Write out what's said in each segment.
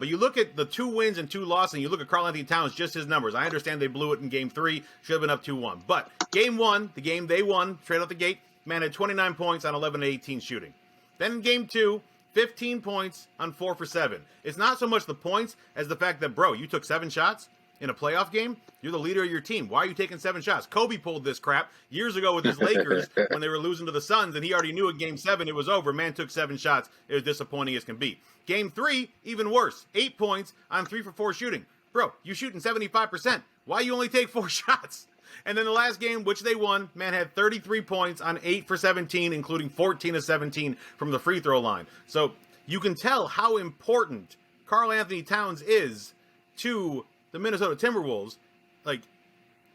But you look at the 2 wins and 2 losses, and you look at Karl-Anthony Towns, just his numbers. I understand they blew it in Game 3, should have been up 2-1. But Game 1, the game they won, straight out the gate, man had 29 points on 11-18 shooting. Then in Game 2, 15 points on 4 for 7. It's not so much the points as the fact that, bro, you took 7 shots in a playoff game. You're the leader of your team. Why are you taking 7 shots? Kobe pulled this crap years ago with his Lakers when they were losing to the Suns, and he already knew in Game 7 it was over. Man took 7 shots. It was disappointing as can be. Game 3, even worse. 8 points on 3 for 4 shooting. Bro, you shooting 75%. Why you only take 4 shots? And then the last game, which they won, man had 33 points on 8 for 17, including 14 of 17 from the free throw line. So you can tell how important Karl-Anthony Towns is to the Minnesota Timberwolves. Like,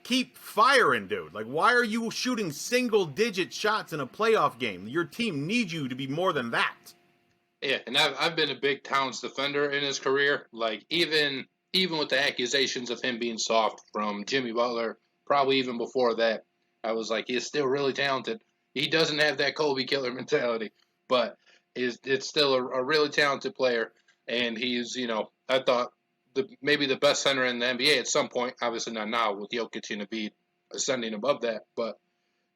keep firing, dude. Like, why are you shooting single-digit shots in a playoff game? Your team needs you to be more than that. Yeah, and I've been a big Towns defender in his career. Like, even with the accusations of him being soft from Jimmy Butler, probably even before that, I was like, he's still really talented. He doesn't have that Kobe killer mentality, but it's still a really talented player. And he's, I thought maybe the best center in the NBA at some point. Obviously not now with Jokic and Embiid ascending above that, but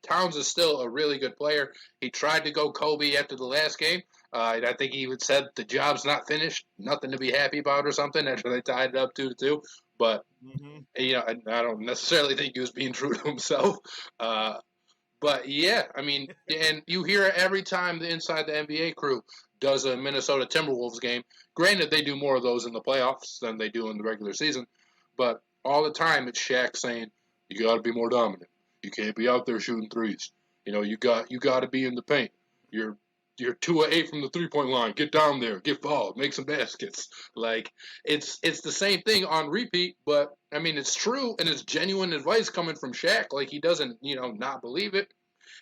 Towns is still a really good player. He tried to go Kobe after the last game. I think he even said the job's not finished, nothing to be happy about or something after they tied it up 2-2. But, I don't necessarily think he was being true to himself. But, yeah, I mean, and you hear it every time the Inside the NBA crew does a Minnesota Timberwolves game. Granted, they do more of those in the playoffs than they do in the regular season. But all the time it's Shaq saying, you got to be more dominant. You can't be out there shooting threes. You got to be in the paint. You're 2 of 8 from the 3-point line. Get down there, get fouled, make some baskets. Like it's the same thing on repeat, but I mean it's true and it's genuine advice coming from Shaq. Like he doesn't, not believe it.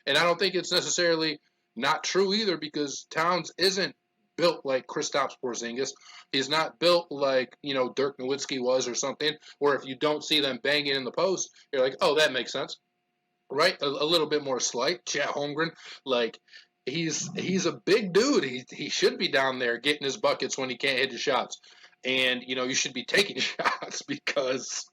And I don't think it's necessarily not true either because Towns isn't built like Kristaps Porzingis. He's not built like, Dirk Nowitzki was or something, where if you don't see them banging in the post, you're like, oh, that makes sense. Right? A little bit more slight. Chet Holmgren, like he's a big dude. He should be down there getting his buckets when he can't hit his shots. And, you should be taking shots because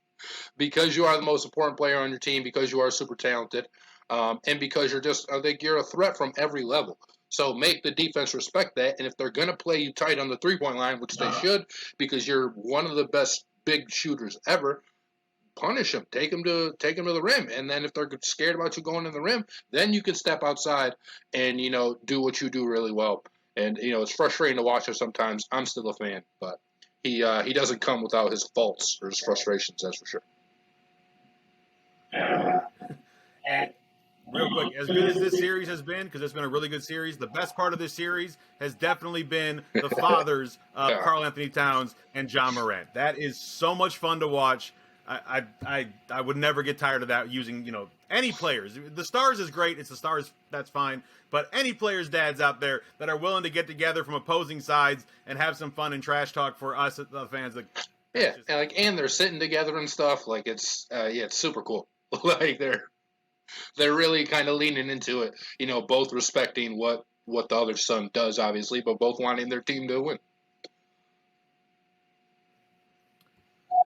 you are the most important player on your team, because you are super talented, and because I think you're a threat from every level. So make the defense respect that. And if they're going to play you tight on the 3-point line, which they should, because you're one of the best big shooters ever, punish them, take them to the rim. And then if they're scared about you going to the rim, then you can step outside and, do what you do really well. And, it's frustrating to watch him sometimes. I'm still a fan, but he doesn't come without his faults or his frustrations, that's for sure. And real quick, as good as this series has been, because it's been a really good series, the best part of this series has definitely been the fathers of Karl-Anthony Towns and John Morant. That is so much fun to watch. I would never get tired of that using, any players. The Stars is great. It's the Stars. That's fine. But any players' dads out there that are willing to get together from opposing sides and have some fun and trash talk for us, the fans. Yeah. And they're sitting together and stuff. Like it's super cool. Like they're really kind of leaning into it, both respecting what the other son does, obviously, but both wanting their team to win.